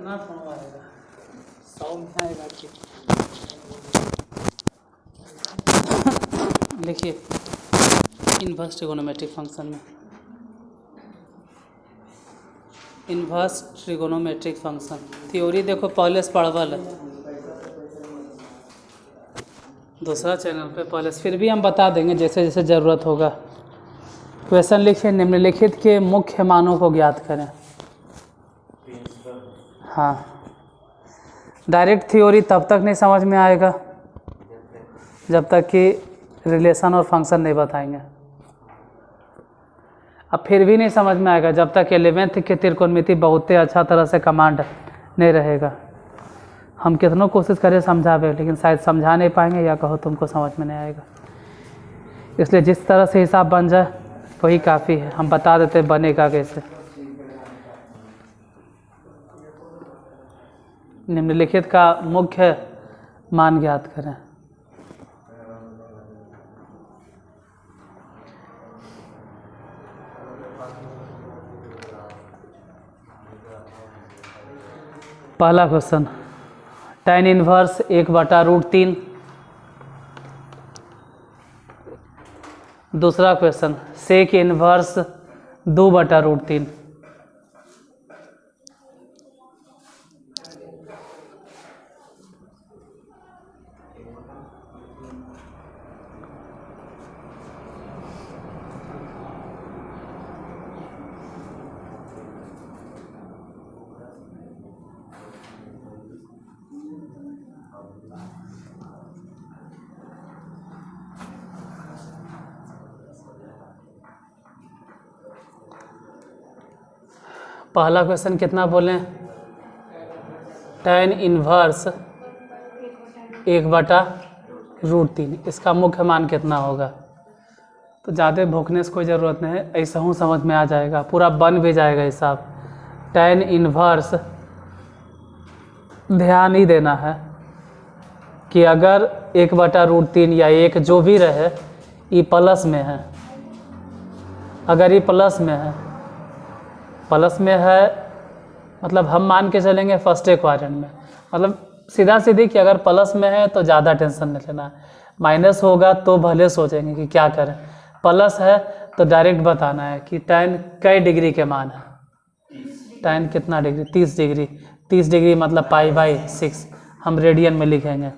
कितना कम आएगा, 100 में आएगा कि लिखिए इन्वर्स ट्रिगोनोमेट्रिक फंक्शन में, इन्वर्स ट्रिगोनोमेट्रिक फंक्शन थ्योरी देखो पहले से पढ़वल है, दूसरा चैनल पे पहले से, फिर भी हम बता देंगे जैसे जैसे ज़रूरत होगा। क्वेश्चन लिखिए निम्नलिखित के मुख्य मानों को ज्ञात करें। हाँ, डायरेक्ट थ्योरी तब तक नहीं समझ में आएगा जब तक कि रिलेशन और फंक्शन नहीं बताएंगे। अब फिर भी नहीं समझ में आएगा जब तक 11th के त्रिकोणमिति बहुत अच्छा तरह से कमांड नहीं रहेगा। हम कितनों कोशिश करें समझावे, लेकिन शायद समझा नहीं पाएंगे या कहो तुमको समझ में नहीं आएगा। इसलिए जिस तरह से हिसाब बन जाए वही काफ़ी है। हम बता देते बनेगा कैसे। निम्नलिखित का मुख्य मान ज्ञात करें। पहला क्वेश्चन, tan इनवर्स 1/√3। दूसरा क्वेश्चन, sec इनवर्स 2/√3। पहला क्वेश्चन कितना बोलें, tan इनवर्स 1/√3, इसका मुख्य मान कितना होगा। तो ज़्यादा भूखने से कोई ज़रूरत नहीं है, ऐसा हूँ समझ में आ जाएगा, पूरा बन भी जाएगा हिसाब। tan इनवर्स ध्यान ही देना है कि अगर 1/√3 या 1 जो भी रहे ये प्लस में है। अगर ये प्लस में है मतलब हम मान के चलेंगे फर्स्ट क्वाड्रेंट में, मतलब सीधा सीधी कि अगर प्लस में है तो ज़्यादा टेंशन नहीं लेना है, माइनस होगा तो भले सोचेंगे कि क्या करें। प्लस है तो डायरेक्ट बताना है कि tan कई डिग्री के मान है। tan कितना डिग्री, 30 डिग्री। 30 डिग्री मतलब π/6 हम रेडियन में लिखेंगे।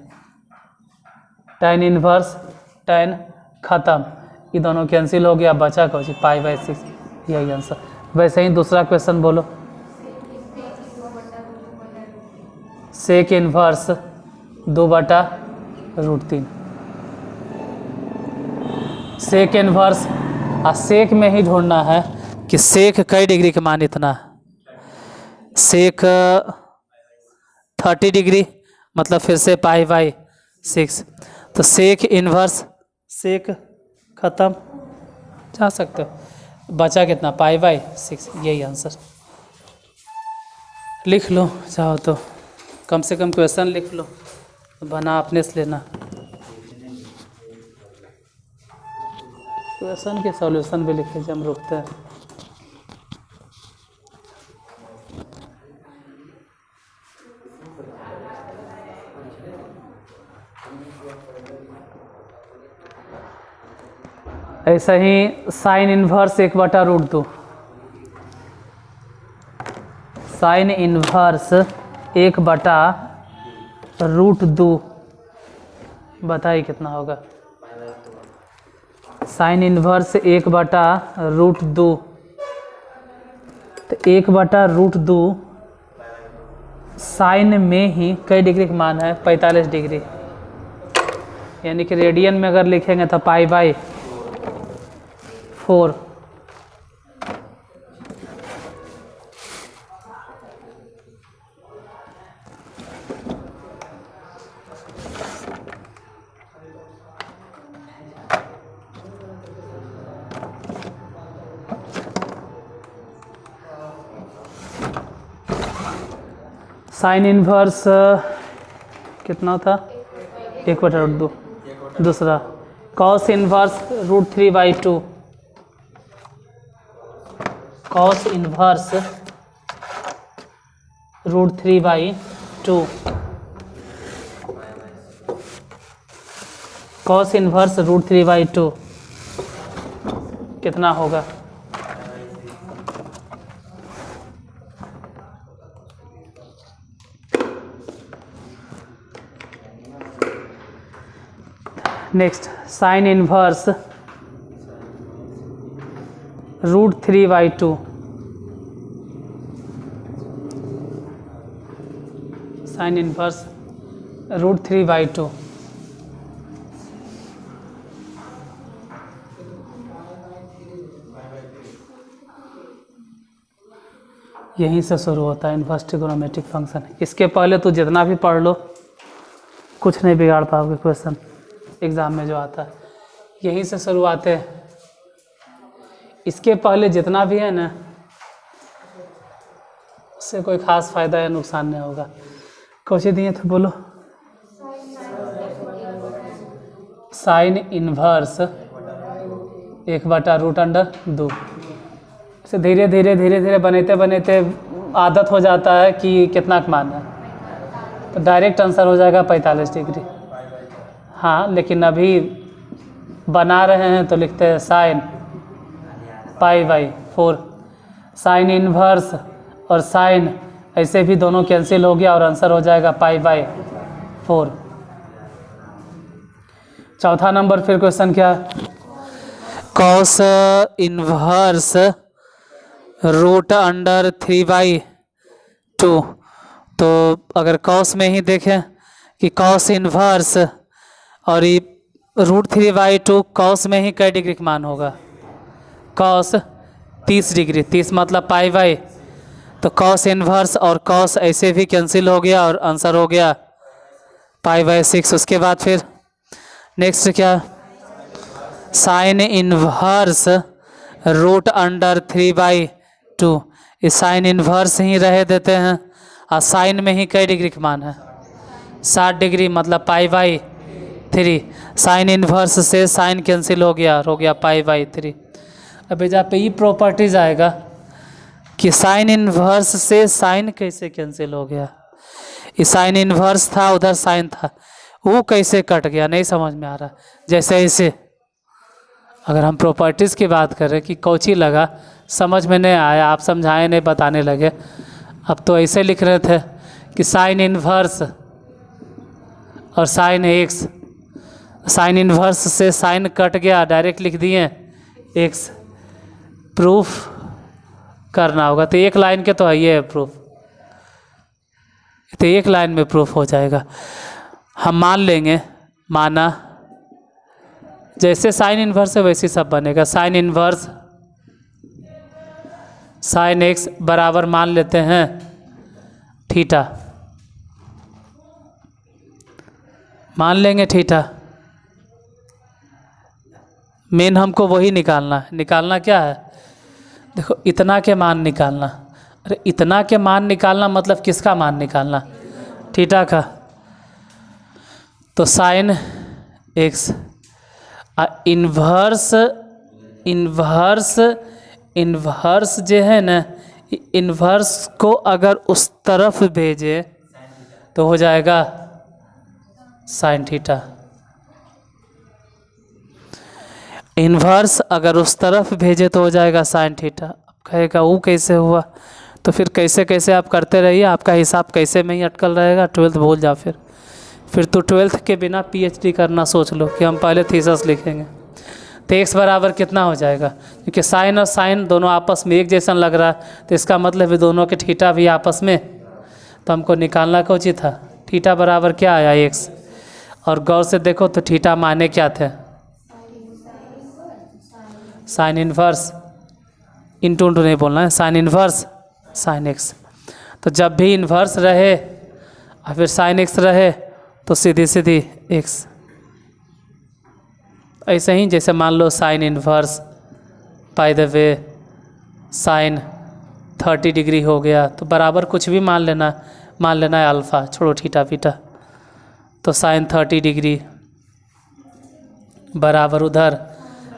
tan इनवर्स tan ख़त्म, ये दोनों कैंसिल हो गया, बचा कौन π/6, यही आंसर। वैसे ही दूसरा क्वेश्चन बोलो, sec inverse 2/√3। sec inverse sec में ही ढूंढना है कि sec कई डिग्री के मान इतना है। sec 30 डिग्री मतलब फिर से π/6, तो sec इनवर्स sec ख़त्म, जा सकते हो, बचा कितना π/6, यही आंसर। लिख लो चाहो तो, कम से कम क्वेश्चन लिख लो, बना अपने से लेना। क्वेश्चन के सॉल्यूशन भी लिखे जब हम रुकते हैं। ऐसा ही साइन इनवर्स 1/√2। साइन इनवर्स 1/√2 बताइए कितना होगा। साइन इनवर्स 1/√2, तो 1/√2 साइन में ही कई डिग्री का मान है, 45 डिग्री, यानी कि रेडियन में अगर लिखेंगे तो π/4। साइन इनवर्स कितना था, 1/√2। दूसरा cos inverse √3/2। Cos inverse √3/2 cos inverse √3/2 कितना होगा? Next sign inverse √3/2 sign inverse √3/2 यहीं से शुरू होता है इन्वर्स ट्रिगोनोमेट्रिक फंक्शन। इसके पहले तो जितना भी पढ़ लो कुछ नहीं बिगाड़ पाओगे क्वेश्चन एग्ज़ाम में जो आता है, यहीं से शुरुआत है। इसके पहले जितना भी है ना उससे कोई ख़ास फ़ायदा या नुकसान नहीं होगा। कौन दिए थे बोलो? साइन इन्वर्स 1/√2 से धीरे धीरे बनते बनते आदत हो जाता है कि कितना मान है, तो डायरेक्ट आंसर हो जाएगा 45 डिग्री। हाँ, लेकिन अभी बना रहे हैं तो लिखते हैं साइन π/4। साइन इन्वर्स और साइन ऐसे भी दोनों कैंसिल हो गया और आंसर हो जाएगा π/4। चौथा नंबर फिर क्वेश्चन क्या? Cos inverse √3/2। तो अगर कॉस में ही देखें कि कॉस इन्वर्स और ये √3/2 कॉस में ही कई डिग्री का मान होगा? कॉस 30 डिग्री, 30 मतलब π/, तो कॉस इन्वर्स और कॉस ऐसे भी कैंसिल हो गया और आंसर हो गया π/6। उसके बाद फिर नेक्स्ट क्या? Sign inverse √3/2। इस साइन इन्वर्स ही रह देते हैं और साइन में ही कई डिग्री का मान है? 60 डिग्री मतलब π/3। साइन इन्वर्स से साइन कैंसिल हो गया π/3। अब जहाँ पे ये प्रॉपर्टीज आएगा कि साइन इन्वर्स से साइन कैसे कैंसिल हो गया। ये साइन इन्वर्स था, उधर साइन था, वो कैसे कट गया, नहीं समझ में आ रहा। जैसे ऐसे अगर हम प्रॉपर्टीज़ की बात करें कि कौची लगा, समझ में नहीं आया, आप समझाए नहीं, बताने लगे। अब तो ऐसे लिख रहे थे कि साइन इन्वर्स और साइन एक्स, साइन इन्वर्स से साइन कट गया, डायरेक्ट लिख दिए एक्स। प्रूफ करना होगा तो एक लाइन के तो है ये प्रूफ, तो एक लाइन में प्रूफ हो जाएगा। हम मान लेंगे, माना जैसे साइन इन्वर्स है वैसे सब बनेगा। साइन इन्वर्स साइन एक्स बराबर मान लेते हैं थीटा, मान लेंगे थीटा। मेन हमको वही निकालना है। निकालना क्या है? देखो, इतना के मान निकालना। अरे इतना के मान निकालना मतलब किसका मान निकालना? थीटा का। तो sine x inverse inverse inverse जो है ना, इन्वर्स को अगर उस तरफ भेजे तो हो जाएगा साइन थीटा। इन्वर्स अगर उस तरफ भेजे तो हो जाएगा साइन थीटा। अब कहेगा वो कैसे हुआ? तो फिर कैसे कैसे आप करते रहिए, आपका हिसाब कैसे में ही अटकल रहेगा। 12th भूल जा, फिर तो 12th के बिना PhD करना सोच लो कि हम पहले थीसिस लिखेंगे। तो x बराबर कितना हो जाएगा? क्योंकि साइन और साइन दोनों आपस में एक जैसा लग रहा है, तो इसका मतलब है दोनों के थीटा भी आपस में। तो हमको निकालना कौन सी था? थीटा बराबर क्या आया? x। और गौर से देखो तो थीटा माने क्या थे? साइन इन्वर्स, इंटू नहीं बोलना है, साइन इन्वर्स साइन एक्स। तो जब भी इन्वर्स रहे और फिर साइन एक्स रहे तो सीधी सीधी एक्स। ऐसे ही जैसे मान लो sine inverse by the way sine 30 degree हो गया, तो बराबर कुछ भी मान लेना है अल्फ़ा, छोड़ो थीटा बीटा। तो साइन 30 डिग्री बराबर उधर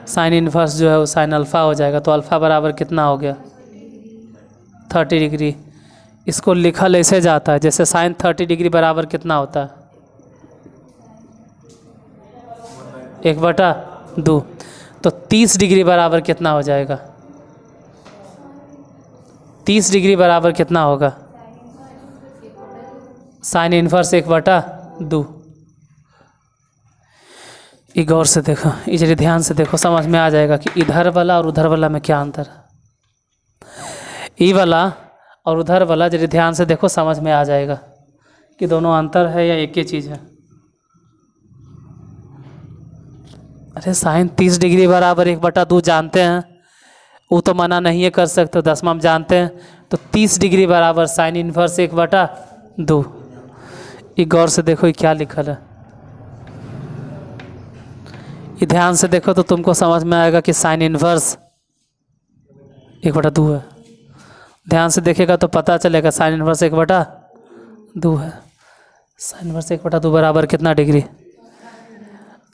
साइन इन्वर्स जो है वो साइन अल्फ़ा हो जाएगा। तो अल्फ़ा बराबर कितना हो गया? 30 डिग्री। इसको लिखल ऐसे जाता है जैसे साइन 30 डिग्री बराबर कितना होता है, 1/2। तो 30 डिग्री बराबर कितना हो जाएगा, 30 डिग्री बराबर कितना होगा, साइन इन्वर्स 1/2। ये गौर से देखो, ये जरा ध्यान से देखो, समझ में आ जाएगा कि इधर वाला और उधर वाला में क्या अंतर है। ई वाला और उधर वाला जरा ध्यान से देखो, समझ में आ जाएगा कि दोनों अंतर है या एक ही चीज़ है। अरे साइन 30 डिग्री बराबर 1/2 जानते हैं, वो तो मना नहीं है कर सकते, 10वां में जानते हैं। तो 30 डिग्री बराबर साइन इन्वर्स 1/2। ये गौर से देखो ये क्या लिखल है, ये ध्यान से देखो तो तुमको समझ में आएगा कि साइन इन्वर्स 1/2 है। ध्यान से देखेगा तो पता चलेगा साइन इन्वर्स 1/2 है। साइन इन्वर्स 1/2 बराबर कितना डिग्री,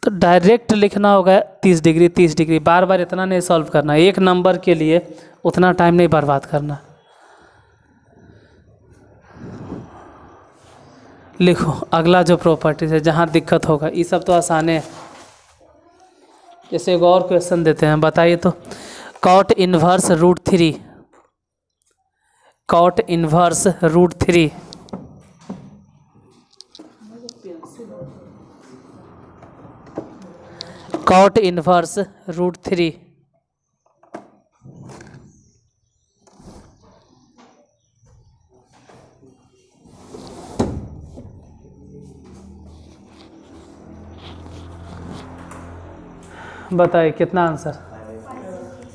तो डायरेक्ट लिखना होगा 30 डिग्री 30 डिग्री। बार बार इतना नहीं सॉल्व करना, एक नंबर के लिए उतना टाइम नहीं बर्बाद करना। लिखो अगला जो प्रॉपर्टीज है जहाँ दिक्कत होगा, ये सब तो आसान है। जैसे एक और क्वेश्चन देते हैं, बताइए तो, cot inverse √3, cot inverse √3 cot inverse √3 बताइए कितना आंसर।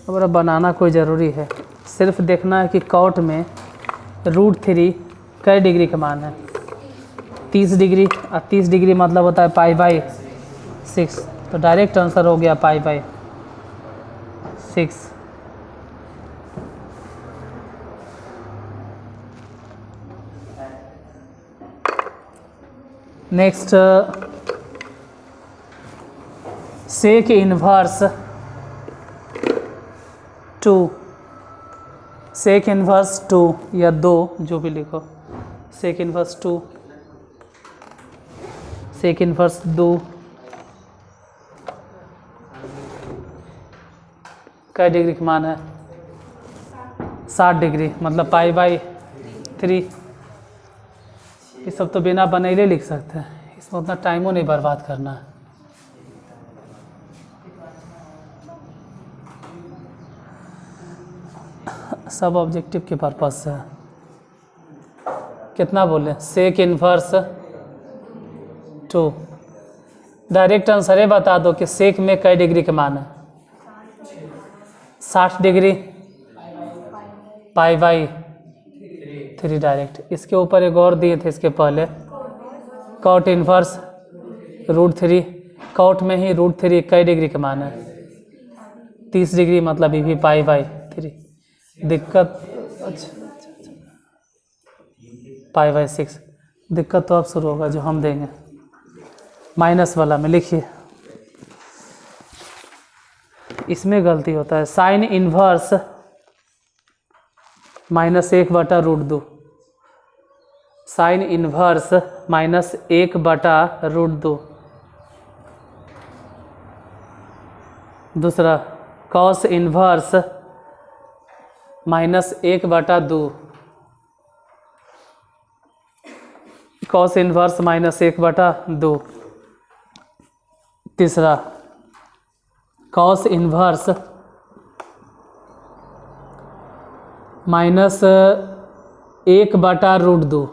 अब बनाना कोई ज़रूरी है, सिर्फ देखना है कि कॉट में √3 कै डिग्री का मान है, 30 डिग्री, और 30 डिग्री मतलब होता है π/6। तो डायरेक्ट आंसर हो गया π/6। Next, sec inverse 2, sec inverse 2 या 2 जो भी लिखो, सेक इन्वर्स 2, सेक इन्वर्स 2 कै डिग्री का मान है, 60 डिग्री, मतलब π/3। ये सब तो बिना बनैले लिख सकते हैं, इसमें उतना टाइमों नहीं बर्बाद करना है। सब ऑब्जेक्टिव के पर्पज से। कितना बोले, सेक इन्वर्स 2। डायरेक्ट आंसर ये बता दो कि सेक में कै डिग्री का मान है, 60 डिग्री π/3 डायरेक्ट। इसके ऊपर एक और दिए थे इसके पहले, कॉट इन्वर्स √3, कॉट में ही √3 कै डिग्री का मान है, 30 डिग्री, मतलब ये भी π/3। दिक्कत, अच्छा π/6। दिक्कत तो अब शुरू होगा जो हम देंगे माइनस वाला में। लिखिए इसमें गलती होता है, साइन इन्वर्स -1/√2, साइन इन्वर्स -1/√2। दूसरा, कॉस इन्वर्स -1/2, कॉस इन्वर्स -1/2। तीसरा, कॉस इन्वर्स -1/√2।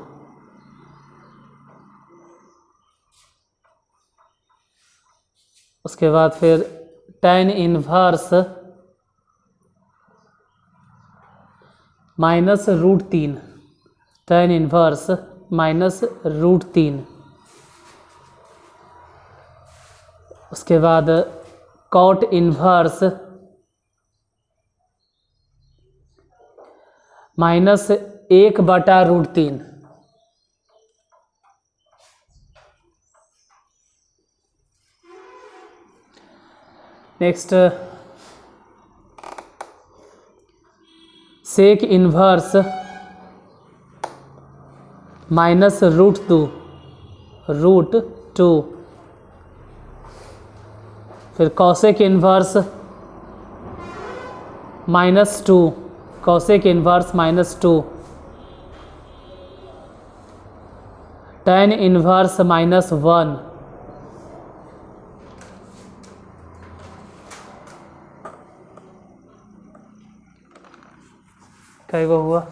उसके बाद फिर tan इन्वर्स -√3, tan इन्वर्स -√3। उसके बाद cot inverse -1/√3। Next, sec inverse minus root two फिर cosec inverse -2 cosec inverse -2 tan inverse -1 कई गो हुआ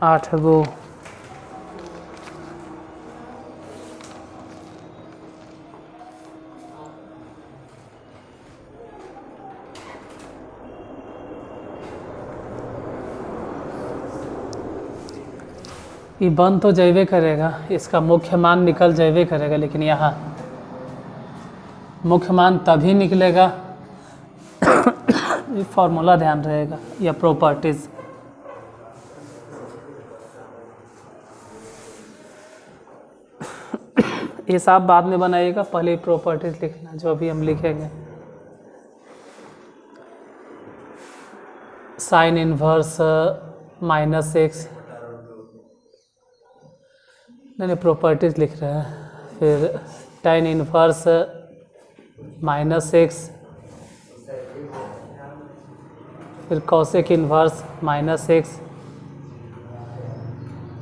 8 गो। ये बन तो जैवे करेगा, इसका मुख्य मान निकल जैवे करेगा, लेकिन यहाँ मुख्य मान तभी निकलेगा ये फॉर्मूला ध्यान रहेगा या प्रॉपर्टीज। ये सब बाद में बनाइएगा, पहले प्रॉपर्टीज लिखना जो अभी हम लिखेंगे। साइन इन्वर्स -x नहीं प्रॉपर्टीज लिख रहे हैं। फिर tan इन्वर्स -x फिर कॉसेक इन्वर्स -x।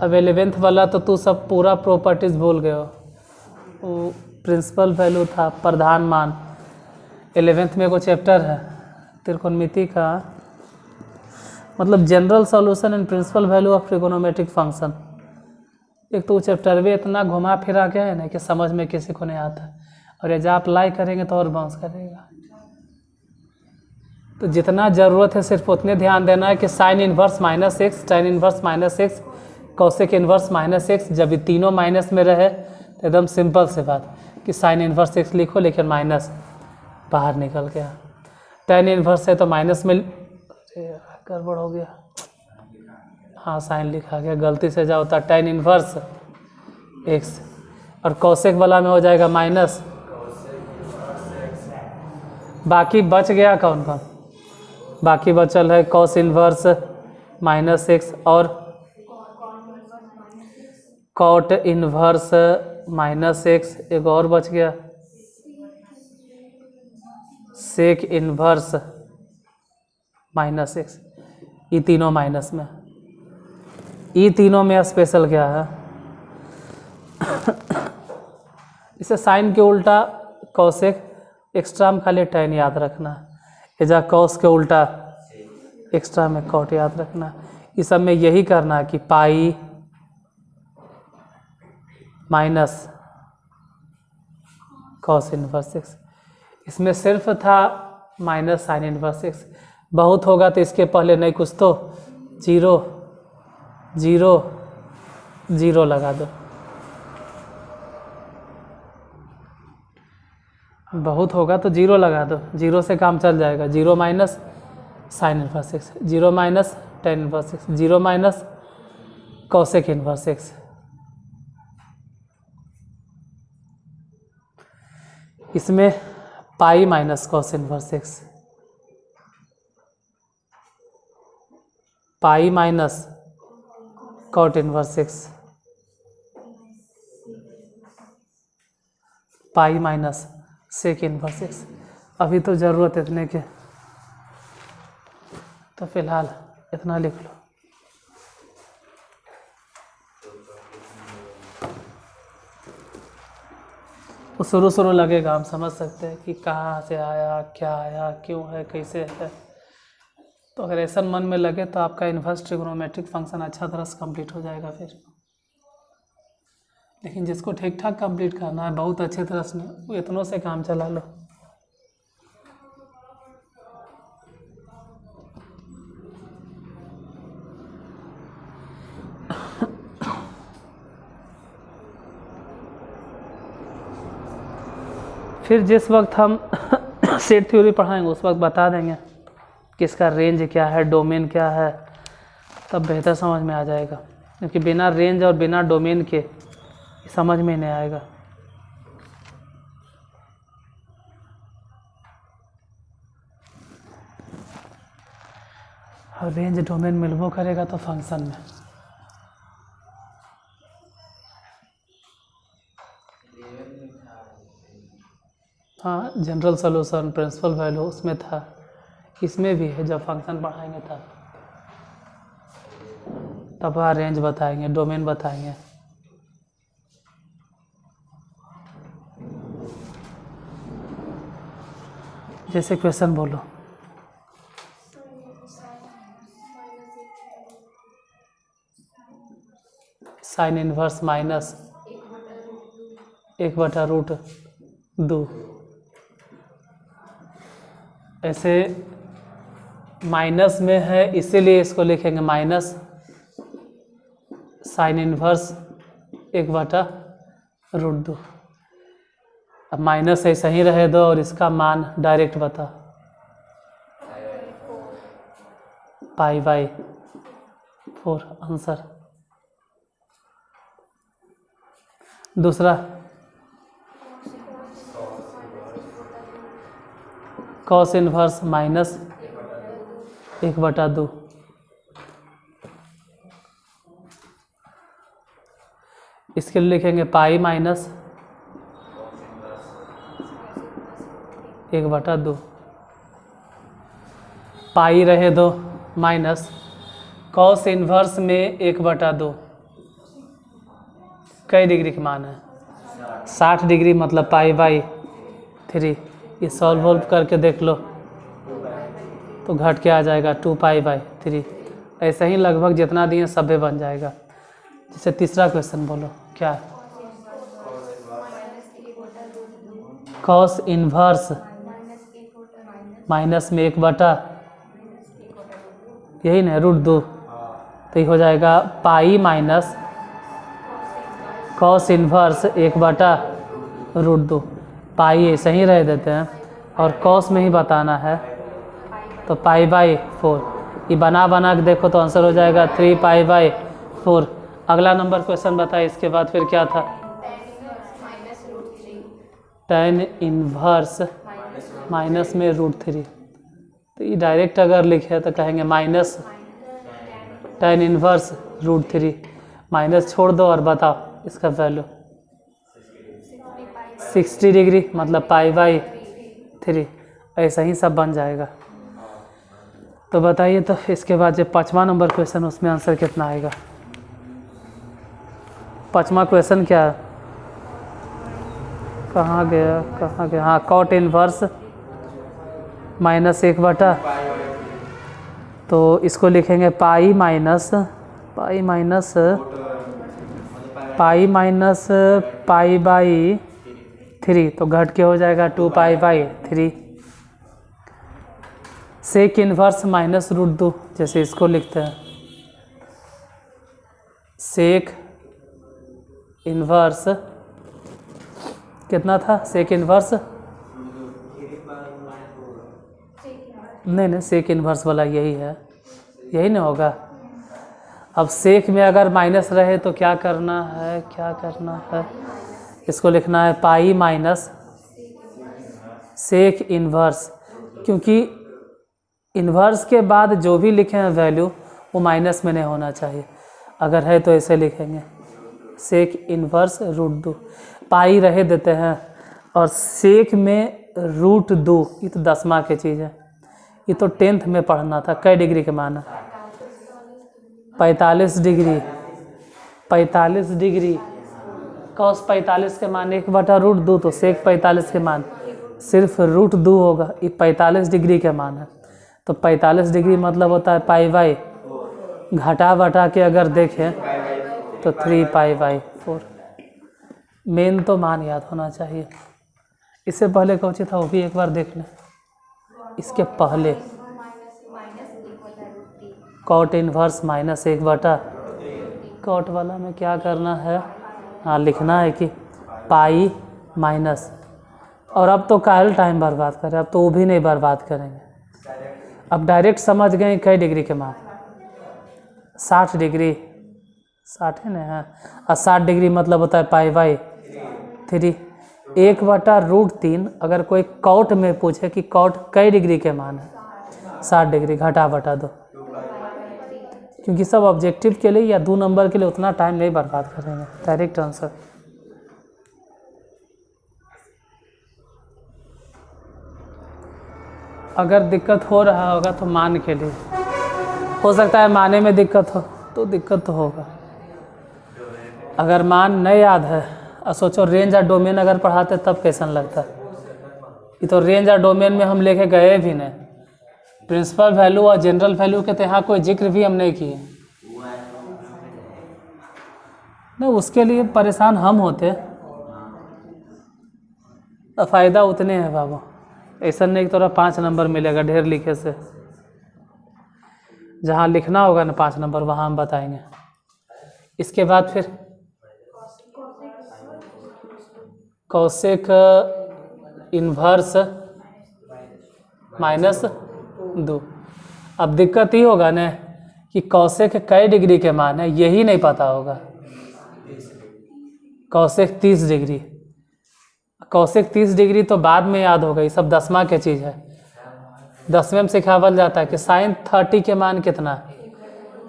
अब 11th वाला तो तू सब पूरा प्रॉपर्टीज भूल गए हो, वो प्रिंसिपल वैल्यू था, प्रधान मान। 11th में कोई चैप्टर है त्रिकोणमिति का, मतलब general solution and principal value of trigonometric function. एक तो चैप्टर में इतना घुमा फिरा गया है ना कि समझ में किसी को नहीं आता, और ये जब अप्लाई करेंगे तो और बाउंस करेगा। तो जितना ज़रूरत है सिर्फ उतने ध्यान देना है कि sign inverse -x, tan inverse -x, cosec inverse -x, जब ये तीनों माइनस में रहे तो एकदम सिंपल से बात कि साइन इन्वर्स x लिखो, लेकिन माइनस बाहर निकल गया। tan इन्वर्स है तो माइनस में, गड़बड़ हो गया, हाँ साइन लिखा गया, गलती से जा होता tan इन्वर्स x, और कॉसेक वाला में हो जाएगा माइनस। बाकी बच गया कौन कौन? बाकी बचल है कॉस इन्वर्स -x और कॉट इन्वर्स -x, एक और बच गया सेक इन्वर्स -x। ये तीनों माइनस में, ये तीनों में स्पेशल क्या है इसे साइन के उल्टा कॉसेक, एक्स्ट्रा में खाली tan याद रखना, एजा कॉस के उल्टा एक्स्ट्रा में कॉट याद रखना। इस सब में यही करना है कि पाई माइनस कॉस इन्वर्स x, इसमें सिर्फ था माइनस साइन इन्वर्स x। बहुत होगा तो इसके पहले नहीं कुछ तो 0 0 0 लगा दो, बहुत होगा तो 0 लगा दो, 0 से काम चल जाएगा। 0 minus sine inverse x, 0 minus tan inverse x, 0 minus cosec inverse x। इसमें pi minus cos inverse x, pi minus cot inverse x, pi minus sec inverse x। अभी तो ज़रूरत है इतने के, तो फिलहाल इतना लिख लो। तो शुरू लगेगा, हम समझ सकते हैं कि कहाँ से आया, क्या आया, क्यों है, कैसे है। तो अगर ऐसा मन में लगे तो आपका इन्वर्स ट्रिगोनोमेट्रिक फंक्शन अच्छा तरह से कंप्लीट हो जाएगा फिर। लेकिन जिसको ठीक ठाक कंप्लीट करना है बहुत अच्छे तरह से, वो इतनों से काम चला लो। फिर जिस वक्त हम सेट थ्योरी पढ़ाएंगे उस वक्त बता देंगे कि इसका रेंज क्या है, डोमेन क्या है, तब बेहतर समझ में आ जाएगा। क्योंकि बिना रेंज और बिना डोमेन के समझ में नहीं आएगा। और रेंज डोमेन मिलबो करेगा तो फंक्शन में। हाँ, जनरल सॉल्यूशन, प्रिंसिपल वैल्यू उसमें था, इसमें भी है। जब फंक्शन पढ़ाएंगे तब रेंज बताएंगे, डोमेन बताएंगे। जैसे क्वेश्चन बोलो। Sine inverse minus 1/√2। ऐसे माइनस में है इसीलिए इसको लिखेंगे माइनस साइन इनवर्स 1/√2। अब माइनस ऐसा ही रहे दो और इसका मान डायरेक्ट बता, π/4 आंसर। दूसरा कॉस इनवर्स माइनस 1/2। इसके लिए लिखेंगे पाई माइनस 1/2। पाई रहे दो माइनस कॉस इनवर्स में 1/2 कई डिग्री के मान है? 60 डिग्री, मतलब π/3। ये सॉल्व करके देख लो तो घट के आ जाएगा 2π/3। ऐसे ही लगभग जितना दिए सभे बन जाएगा। जैसे तीसरा क्वेश्चन बोलो क्या है? कॉस इनवर्स माइनस में 1/, यही ना √2, तो ये हो जाएगा पाई माइनस कॉस इनवर्स 1/√2। पाई ऐसे ही रह देते हैं और कॉस में ही बताना है तो π/4। ये बना के देखो तो आंसर हो जाएगा 3π/4। अगला नंबर क्वेश्चन बताए, इसके बाद फिर क्या था? tan इनवर्स माइनस में √3। तो ये डायरेक्ट अगर लिखे तो कहेंगे माइनस tan इनवर्स √3। माइनस छोड़ दो और बताओ इसका वैल्यू 60 डिग्री, मतलब π/3। ऐसा ही सब बन जाएगा। तो बताइए, तो इसके बाद जो 5वां नंबर क्वेश्चन उसमें आंसर कितना आएगा? 5वां क्वेश्चन क्या है? कहाँ गया? हाँ, कॉट इनवर्स माइनस 1/, तो इसको लिखेंगे पाई माइनस π/3, तो घट के हो जाएगा 2π/3। सेक इनवर्स माइनस √2, जैसे इसको लिखते हैं सेक इनवर्स कितना था? सेक इनवर्स नहीं, सेक इनवर्स वाला यही है, यही ना होगा। अब सेक में अगर माइनस रहे तो क्या करना है? इसको लिखना है पाई माइनस सेक इनवर्स, क्योंकि इन्वर्स के बाद जो भी लिखे हैं वैल्यू वो माइनस में नहीं होना चाहिए। अगर है तो ऐसे लिखेंगे सेक इनवर्स √2। पाई रहे देते हैं और सेक में √2, ये तो 10वां की चीज़ है। ये तो 10th में पढ़ना था। कई डिग्री के मान है? 45 डिग्री। 45 डिग्री कॉस 45 के मान 1/√2, तो सेक 45 के मान सिर्फ √2 होगा। ये 45 डिग्री के मान है, तो 45 डिग्री मतलब होता है π/, घटा के अगर देखें तो 3π/4। मेन तो मान याद होना चाहिए। इससे पहले कौन सी था वो भी एक बार देख लें। इसके पहले कॉट इनवर्स माइनस 1/, कॉट वाला में क्या करना है? हाँ, लिखना है कि पाई माइनस, और अब तो काल टाइम बर्बाद करें, अब तो वो भी नहीं बर्बाद करेंगे। अब डायरेक्ट समझ गए कई डिग्री के मान? 60 डिग्री, 60 है ना? हाँ, और 60 डिग्री मतलब होता है π/3। 1/√3 अगर कोई कॉट में पूछे कि कॉट कई डिग्री के मान है, 60 डिग्री घटा दो क्योंकि सब ऑब्जेक्टिव के लिए या 2 नंबर के लिए उतना टाइम नहीं बर्बाद करेंगे। Direct answer. अगर दिक्कत हो रहा होगा तो मान के लिए, हो सकता है माने में दिक्कत हो तो दिक्कत तो होगा। अगर मान नहीं याद है, और सोचो रेंज और डोमेन अगर पढ़ाते तब कैसन लगता। ये तो रेंज और डोमेन में हम लेके गए भी नहीं, प्रिंसिपल वैल्यू और जनरल वैल्यू के तो यहाँ कोई जिक्र भी हम नहीं किए। नहीं, उसके लिए परेशान हम होते, तो फ़ायदा उतने हैं बाबू। ऐसा नहीं कि थोड़ा 5 नंबर मिलेगा ढेर लिखे से। जहाँ लिखना होगा ना 5 नंबर वहाँ हम बताएंगे। इसके बाद फिर कौशिक इन्वर्स -2। अब दिक्कत ही होगा ना कि कौशिक कई डिग्री के मान है, यही नहीं पता होगा। कौशिक 30 डिग्री, कौशिक 30 डिग्री तो बाद में याद होगा, ये सब 10वां के चीज़ है। 10वें में सिखावल जाता है कि साइन 30 के मान कितना है,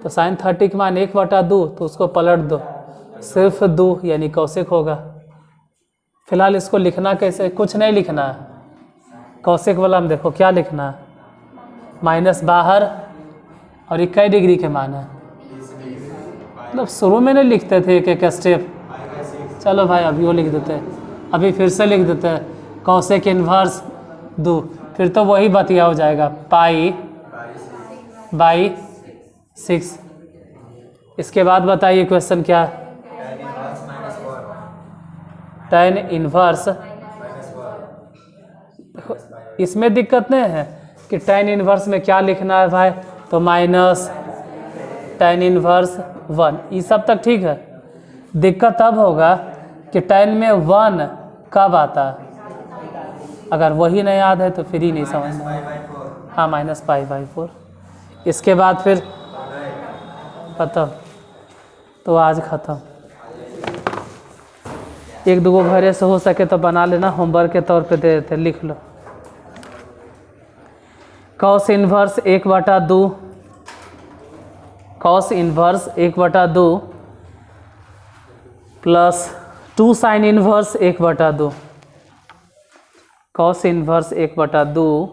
तो साइन 30 के मान 1/2, तो उसको पलट दो, सिर्फ 2 यानी कौशिक होगा। फिलहाल इसको लिखना कैसे, कुछ नहीं लिखना है। कौशिक वाला में देखो क्या लिखना है, माइनस बाहर और ये कई डिग्री के मान है। मतलब शुरू में नहीं लिखते थे एक एक स्टेप। चलो भाई अभी वो लिख देते हैं, अभी फिर से लिख देते हैं कौशिक इन्वर्स 2, फिर तो वही बतिया हो जाएगा π/6। इसके बाद बताइए क्वेश्चन क्या है। tan इन्वर्स, इसमें दिक्कत नहीं है कि tan इन्वर्स में क्या लिखना है भाई, तो माइनस tan इन्वर्स 1, ये सब तक ठीक है। दिक्कत तब होगा कि tan में 1 कब आता है, अगर वही नहीं याद है तो फिर ही नहीं समझ में। हाँ -π/4। इसके बाद फिर खत्म, तो आज ख़त्म। 1-2 घरे से हो सके तो बना लेना, होमवर्क के तौर पे दे देते, लिख लो। Cos inverse 1/2, cos inverse 1/2 plus 2 sine inverse 1/2, cos inverse 1/2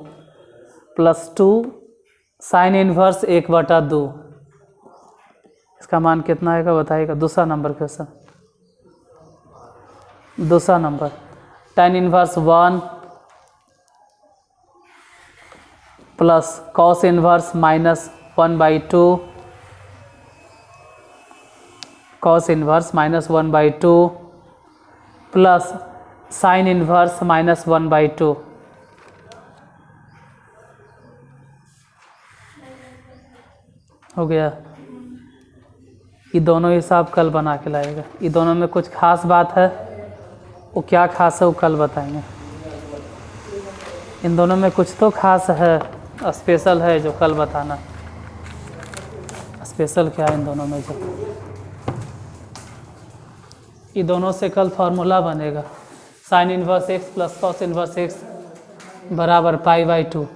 plus 2 sine inverse 1/2। इसका मान कितना आएगा बताइएगा। दूसरा नंबर क्वेश्चन, दूसरा नंबर tan inverse 1 plus cos inverse -1/2, cos inverse -1/2 plus sine inverse -1/2। हो गया। ये दोनों हिसाब कल बना के लाएगा। ये दोनों में कुछ खास बात है, वो क्या खास है वो कल बताएंगे। इन दोनों में कुछ तो खास है, स्पेशल है जो कल बताना। स्पेशल क्या है इन दोनों में जो, ये दोनों से कल फार्मूला बनेगा। Sign inverse x plus cos inverse x बराबर π/2।